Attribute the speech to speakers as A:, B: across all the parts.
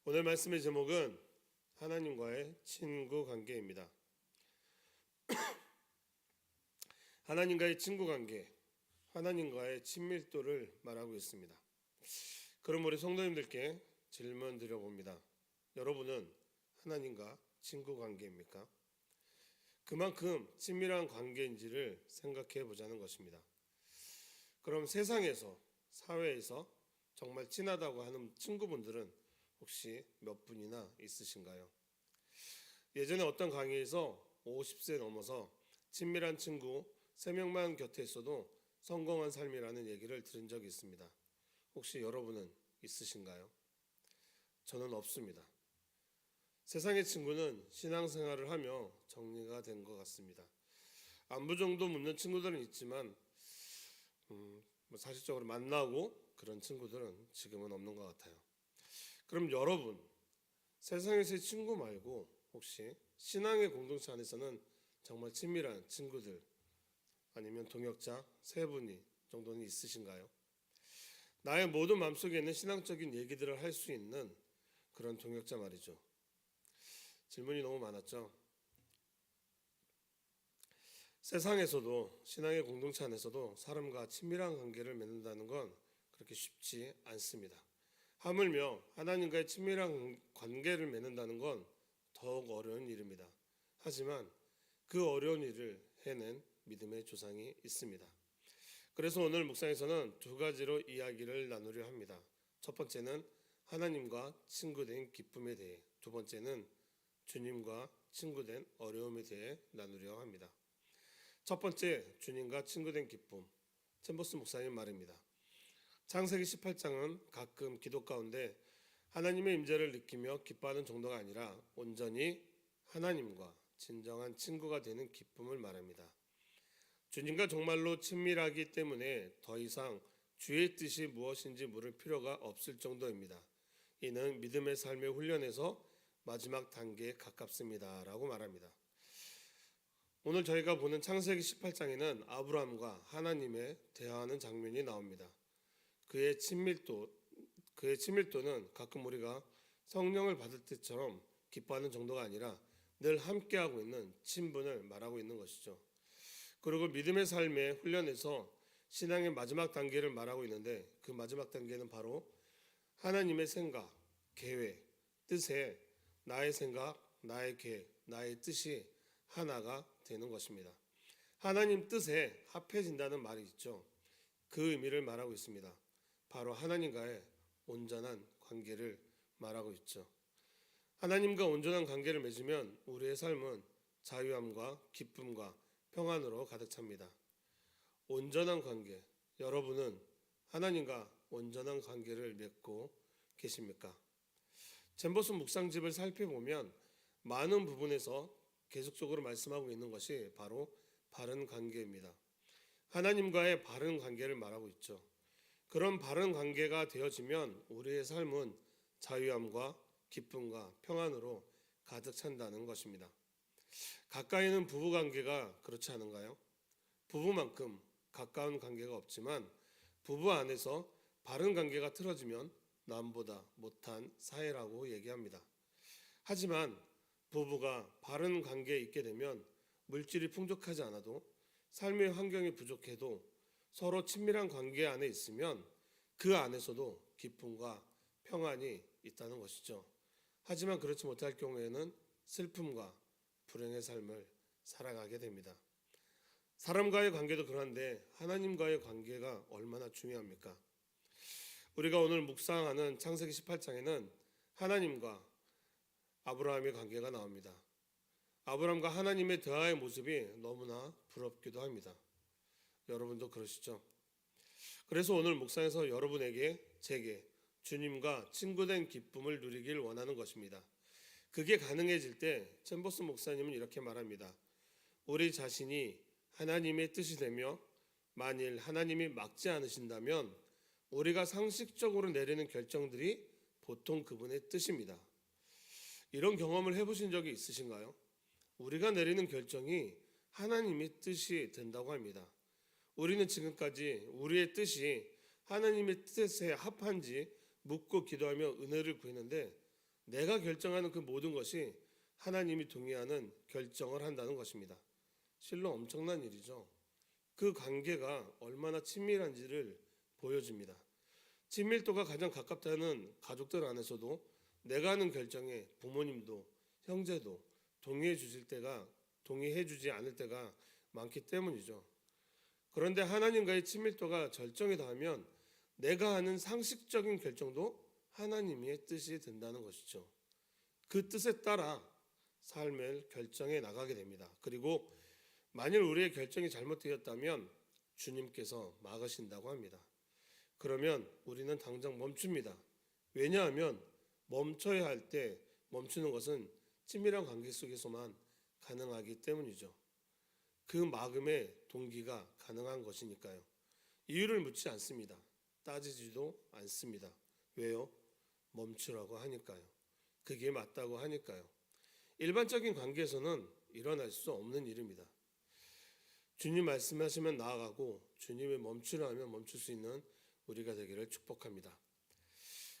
A: 오늘 말씀의 제목은 하나님과의 친구 관계입니다. 하나님과의 친구 관계, 하나님과의 친밀도를 말하고 있습니다. 그럼 우리 성도님들께 질문 드려봅니다. 여러분은 하나님과 친구 관계입니까? 그만큼 친밀한 관계인지를 생각해 보자는 것입니다. 그럼 세상에서, 사회에서 정말 친하다고 하는 친구분들은 혹시 몇 분이나 있으신가요? 예전에 어떤 강의에서 50세 넘어서 친밀한 친구 3명만 곁에 있어도 성공한 삶이라는 얘기를 들은 적이 있습니다. 혹시 여러분은 있으신가요? 저는 없습니다. 세상의 친구는 신앙생활을 하며 정리가 된 것 같습니다. 안부 정도 묻는 친구들은 있지만 사실적으로 만나고 그런 친구들은 지금은 없는 것 같아요. 그럼 여러분, 세상에서의 친구 말고 혹시 신앙의 공동체 안에서는 정말 친밀한 친구들 아니면 동역자 3분이 정도는 있으신가요? 나의 모든 마음속에 있는 신앙적인 얘기들을 할 수 있는 그런 동역자 말이죠. 질문이 너무 많았죠. 세상에서도 신앙의 공동체 안에서도 사람과 친밀한 관계를 맺는다는 건 그렇게 쉽지 않습니다. 하물며 하나님과의 친밀한 관계를 맺는다는 건 더욱 어려운 일입니다. 하지만 그 어려운 일을 해낸 믿음의 조상이 있습니다. 그래서 오늘 묵상에서는 2가지로 이야기를 나누려 합니다. 첫 번째는 하나님과 친구된 기쁨에 대해, 두 번째는 주님과 친구된 어려움에 대해 나누려 합니다. 첫 번째, 주님과 친구된 기쁨. 챔버스 목사님 말입니다. 창세기 18장은 가끔 기도 가운데 하나님의 임재를 느끼며 기뻐하는 정도가 아니라 온전히 하나님과 진정한 친구가 되는 기쁨을 말합니다. 주님과 정말로 친밀하기 때문에 더 이상 주의 뜻이 무엇인지 물을 필요가 없을 정도입니다. 이는 믿음의 삶의 훈련에서 마지막 단계에 가깝습니다 라고 말합니다. 오늘 저희가 보는 창세기 18장에는 아브라함과 하나님의 대화하는 장면이 나옵니다. 그의 친밀도는 가끔 우리가 성령을 받을 때처럼 기뻐하는 정도가 아니라 늘 함께하고 있는 친분을 말하고 있는 것이죠. 그리고 믿음의 삶의 훈련에서 신앙의 마지막 단계를 말하고 있는데 그 마지막 단계는 바로 하나님의 생각, 계획, 뜻에 나의 생각, 나의 계획, 나의 뜻이 하나가 되는 것입니다. 하나님 뜻에 합해진다는 말이 있죠. 그 의미를 말하고 있습니다. 바로 하나님과의 온전한 관계를 말하고 있죠. 하나님과 온전한 관계를 맺으면 우리의 삶은 자유함과 기쁨과 평안으로 가득 찹니다. 온전한 관계, 여러분은 하나님과 온전한 관계를 맺고 계십니까? 잼버스 묵상집을 살펴보면 많은 부분에서 계속적으로 말씀하고 있는 것이 바로 바른 관계입니다. 하나님과의 바른 관계를 말하고 있죠. 그런 바른 관계가 되어지면 우리의 삶은 자유함과 기쁨과 평안으로 가득 찬다는 것입니다. 가까이는 부부 관계가 그렇지 않은가요? 부부만큼 가까운 관계가 없지만 부부 안에서 바른 관계가 틀어지면 남보다 못한 사이라고 얘기합니다. 하지만 부부가 바른 관계에 있게 되면 물질이 풍족하지 않아도 삶의 환경이 부족해도 서로 친밀한 관계 안에 있으면 그 안에서도 기쁨과 평안이 있다는 것이죠. 하지만 그렇지 못할 경우에는 슬픔과 불행의 삶을 살아가게 됩니다. 사람과의 관계도 그런데 하나님과의 관계가 얼마나 중요합니까? 우리가 오늘 묵상하는 창세기 18장에는 하나님과 아브라함의 관계가 나옵니다. 아브라함과 하나님의 대화의 모습이 너무나 부럽기도 합니다. 여러분도 그러시죠? 그래서 오늘 묵상에서 여러분에게, 제게 주님과 친구된 기쁨을 누리길 원하는 것입니다. 그게 가능해질 때 챔버스 목사님은 이렇게 말합니다. 우리 자신이 하나님의 뜻이 되며 만일 하나님이 막지 않으신다면 우리가 상식적으로 내리는 결정들이 보통 그분의 뜻입니다. 이런 경험을 해보신 적이 있으신가요? 우리가 내리는 결정이 하나님의 뜻이 된다고 합니다. 우리는 지금까지 우리의 뜻이 하나님의 뜻에 합한지 묻고 기도하며 은혜를 구했는데 내가 결정하는 그 모든 것이 하나님이 동의하는 결정을 한다는 것입니다. 실로 엄청난 일이죠. 그 관계가 얼마나 친밀한지를 보여줍니다. 친밀도가 가장 가깝다는 가족들 안에서도 내가 하는 결정에 부모님도 형제도 동의해 주지 않을 때가 많기 때문이죠. 그런데 하나님과의 친밀도가 절정에 닿으면 내가 하는 상식적인 결정도 하나님의 뜻이 된다는 것이죠. 그 뜻에 따라 삶을 결정해 나가게 됩니다. 그리고 만일 우리의 결정이 잘못되었다면 주님께서 막으신다고 합니다. 그러면 우리는 당장 멈춥니다. 왜냐하면 멈춰야 할 때 멈추는 것은 친밀한 관계 속에서만 가능하기 때문이죠. 그 막음의 동기가 가능한 것이니까요. 이유를 묻지 않습니다. 따지지도 않습니다. 왜요? 멈추라고 하니까요. 그게 맞다고 하니까요. 일반적인 관계에서는 일어날 수 없는 일입니다. 주님 말씀하시면 나아가고 주님이 멈추라 하면 멈출 수 있는 우리가 되기를 축복합니다.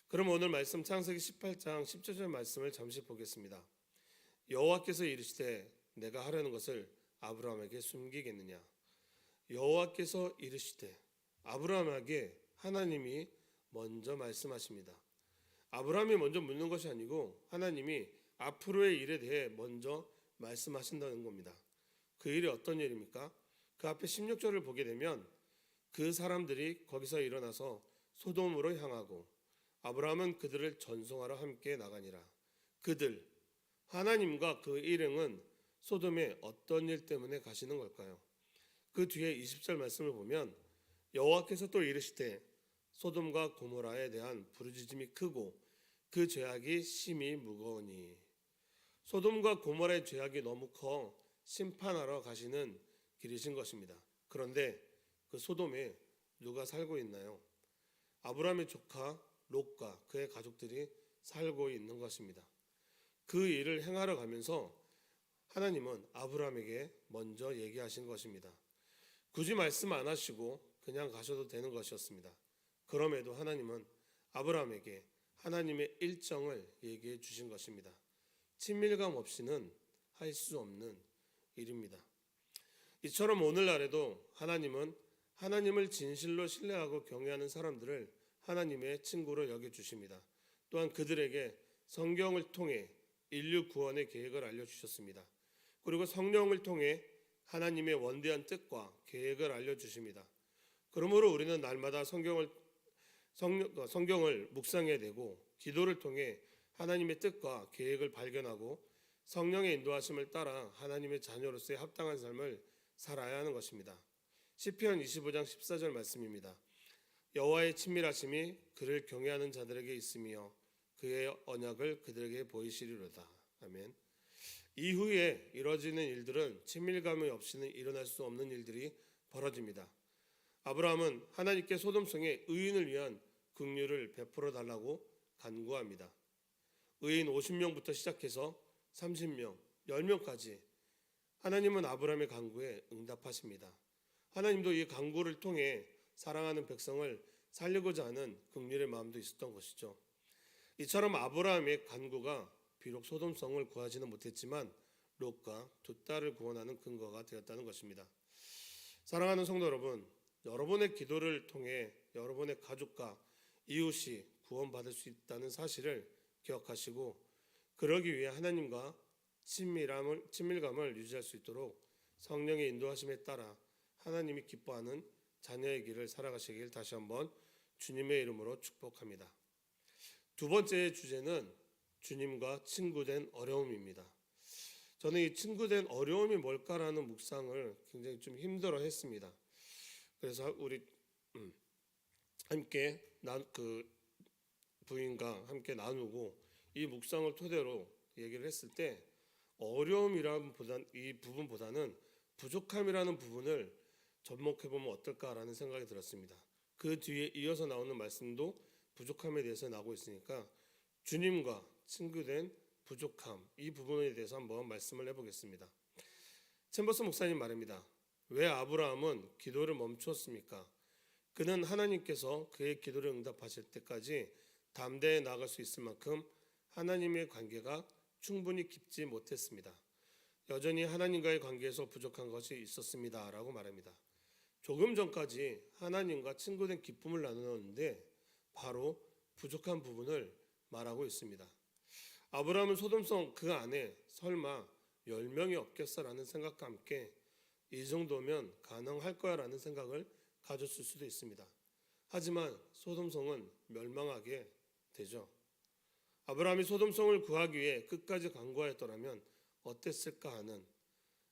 A: 그럼 오늘 말씀 창세기 18장 10절 말씀을 잠시 보겠습니다. 여호와께서 이르시되 내가 하려는 것을 아브라함에게 숨기겠느냐. 여호와께서 이르시되 아브라함에게 하나님이 먼저 말씀하십니다. 아브라함이 먼저 묻는 것이 아니고 하나님이 앞으로의 일에 대해 먼저 말씀하신다는 겁니다. 그 일이 어떤 일입니까? 그 앞에 16절을 보게 되면 그 사람들이 거기서 일어나서 소돔으로 향하고 아브라함은 그들을 전송하러 함께 나가니라. 그들, 하나님과 그 일행은 소돔에 어떤 일 때문에 가시는 걸까요? 그 뒤에 20절 말씀을 보면 여호와께서 또 이르시되 소돔과 고모라에 대한 부르짖음이 크고 그 죄악이 심히 무거우니. 소돔과 고모라의 죄악이 너무 커 심판하러 가시는 길이신 것입니다. 그런데 그 소돔에 누가 살고 있나요? 아브라함의 조카 롯과 그의 가족들이 살고 있는 것입니다. 그 일을 행하러 가면서 하나님은 아브라함에게 먼저 얘기하신 것입니다. 굳이 말씀 안 하시고 그냥 가셔도 되는 것이었습니다. 그럼에도 하나님은 아브라함에게 하나님의 일정을 얘기해 주신 것입니다. 친밀감 없이는 할 수 없는 일입니다. 이처럼 오늘날에도 하나님은 하나님을 진실로 신뢰하고 경외하는 사람들을 하나님의 친구로 여겨주십니다. 또한 그들에게 성경을 통해 인류 구원의 계획을 알려주셨습니다. 그리고 성령을 통해 하나님의 원대한 뜻과 계획을 알려주십니다. 그러므로 우리는 날마다 성경을 묵상해야 되고 기도를 통해 하나님의 뜻과 계획을 발견하고 성령의 인도하심을 따라 하나님의 자녀로서의 합당한 삶을 살아야 하는 것입니다. 시편 25장 14절 말씀입니다. 여호와의 친밀하심이 그를 경외하는 자들에게 있으며 그의 언약을 그들에게 보이시리로다. 아멘. 이후에 이뤄지는 일들은 친밀감이 없이는 일어날 수 없는 일들이 벌어집니다. 아브라함은 하나님께 소돔성의 의인을 위한 긍휼을 베풀어 달라고 간구합니다. 의인 50명부터 시작해서 30명, 10명까지 하나님은 아브라함의 간구에 응답하십니다. 하나님도 이 간구를 통해 사랑하는 백성을 살리고자 하는 긍휼의 마음도 있었던 것이죠. 이처럼 아브라함의 간구가 비록 소돔성을 구하지는 못했지만 롯과 두 딸을 구원하는 근거가 되었다는 것입니다. 사랑하는 성도 여러분, 여러분의 기도를 통해 여러분의 가족과 이웃이 구원받을 수 있다는 사실을 기억하시고 그러기 위해 하나님과 친밀감을 유지할 수 있도록 성령의 인도하심에 따라 하나님이 기뻐하는 자녀의 길을 살아가시길 다시 한번 주님의 이름으로 축복합니다. 두 번째 주제는 주님과 친구된 어려움입니다. 저는 이 친구된 어려움이 뭘까라는 묵상을 굉장히 좀 힘들어 했습니다. 그래서 우리 함께 부인과 함께 나누고 이 묵상을 토대로 얘기를 했을 때 어려움이라는 이 부분보다는 부족함이라는 부분을 접목해보면 어떨까라는 생각이 들었습니다. 그 뒤에 이어서 나오는 말씀도 부족함에 대해서 나오고 있으니까 주님과 친구된 부족함 이 부분에 대해서 한번 말씀을 해보겠습니다. 챔버스 목사님 말입니다. 왜 아브라함은 기도를 멈추었습니까? 그는 하나님께서 그의 기도를 응답하실 때까지 담대히 나아갈 수 있을 만큼 하나님의 관계가 충분히 깊지 못했습니다. 여전히 하나님과의 관계에서 부족한 것이 있었습니다라고 말합니다. 조금 전까지 하나님과 친구된 기쁨을 나누었는데 바로 부족한 부분을 말하고 있습니다. 아브라함은 소돔성 그 안에 설마 10명이 없겠어라는 생각과 함께 이 정도면 가능할 거야라는 생각을 가졌을 수도 있습니다. 하지만 소돔성은 멸망하게 되죠. 아브라함이 소돔성을 구하기 위해 끝까지 간구하였더라면 어땠을까 하는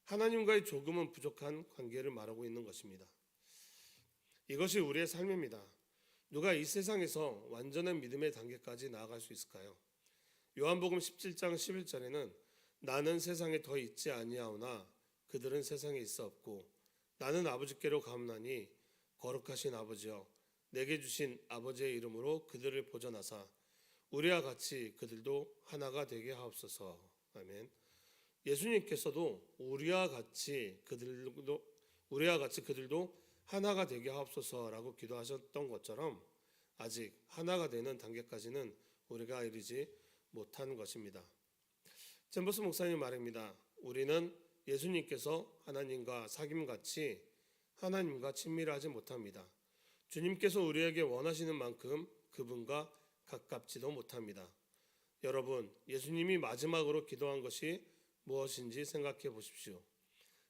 A: 하나님과의 조금은 부족한 관계를 말하고 있는 것입니다. 이것이 우리의 삶입니다. 누가 이 세상에서 완전한 믿음의 단계까지 나아갈 수 있을까요? 요한복음 17장 11절에는 나는 세상에 더 있지 아니하오나 그들은 세상에 있어 없고 나는 아버지께로 가옵나니 거룩하신 아버지여 내게 주신 아버지의 이름으로 그들을 보전하사 우리와 같이 그들도 하나가 되게 하옵소서. 아멘. 예수님께서도 우리와 같이 그들도 하나가 되게 하옵소서라고 기도하셨던 것처럼 아직 하나가 되는 단계까지는 우리가 이르지 못한 것입니다. 잼버스 목사님 말입니다. 우리는 예수님께서 하나님과 사귐같이 하나님과 친밀하지 못합니다. 주님께서 우리에게 원하시는 만큼 그분과 가깝지도 못합니다. 여러분, 예수님이 마지막으로 기도한 것이 무엇인지 생각해 보십시오.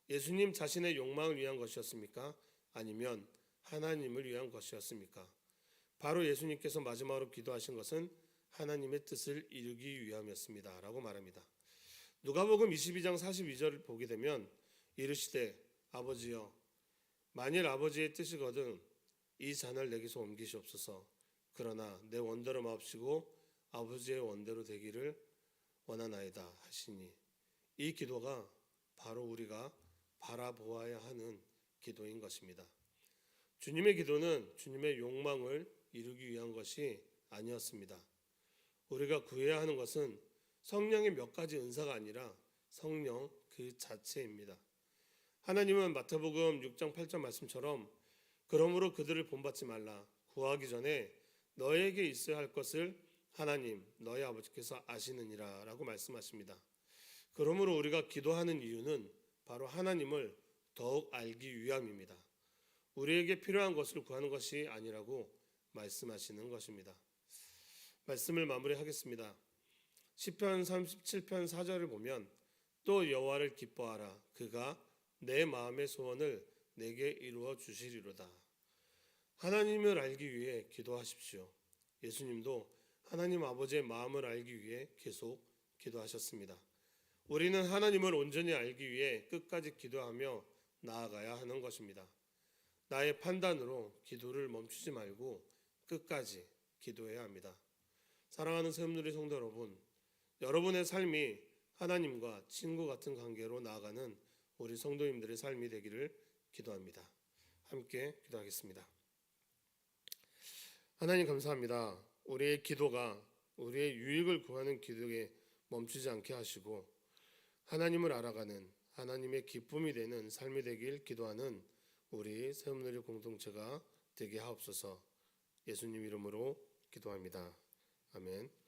A: 예수님 자신의 욕망을 위한 것이었습니까? 아니면 하나님을 위한 것이었습니까? 바로 예수님께서 마지막으로 기도하신 것은 하나님의 뜻을 이루기 위함이었습니다. 라고 말합니다. 누가복음 22장 42절을 보게 되면 이르시되 아버지여 만일 아버지의 뜻이거든 이 잔을 내게서 옮기시옵소서. 그러나 내 원대로 마옵시고 아버지의 원대로 되기를 원하나이다 하시니 이 기도가 바로 우리가 바라보아야 하는 기도인 것입니다. 주님의 기도는 주님의 욕망을 이루기 위한 것이 아니었습니다. 우리가 구해야 하는 것은 성령의 몇 가지 은사가 아니라 성령 그 자체입니다. 하나님은 마태복음 6장 8절 말씀처럼 그러므로 그들을 본받지 말라. 구하기 전에 너에게 있어야 할 것을 하나님 너희 아버지께서 아시느니라 라고 말씀하십니다. 그러므로 우리가 기도하는 이유는 바로 하나님을 더욱 알기 위함입니다. 우리에게 필요한 것을 구하는 것이 아니라고 말씀하시는 것입니다. 말씀을 마무리하겠습니다. 시편 37편 4절을 보면 또 여호와를 기뻐하라. 그가 내 마음의 소원을 내게 이루어 주시리로다. 하나님을 알기 위해 기도하십시오. 예수님도 하나님 아버지의 마음을 알기 위해 계속 기도하셨습니다. 우리는 하나님을 온전히 알기 위해 끝까지 기도하며 나아가야 하는 것입니다. 나의 판단으로 기도를 멈추지 말고 끝까지 기도해야 합니다. 사랑하는 새움누리 성도 여러분, 여러분의 삶이 하나님과 친구 같은 관계로 나아가는 우리 성도님들의 삶이 되기를 기도합니다. 함께 기도하겠습니다. 하나님 감사합니다. 우리의 기도가 우리의 유익을 구하는 기도에 멈추지 않게 하시고 하나님을 알아가는 하나님의 기쁨이 되는 삶이 되길 기도하는 우리 새움누리 공동체가 되게 하옵소서. 예수님 이름으로 기도합니다. 아멘.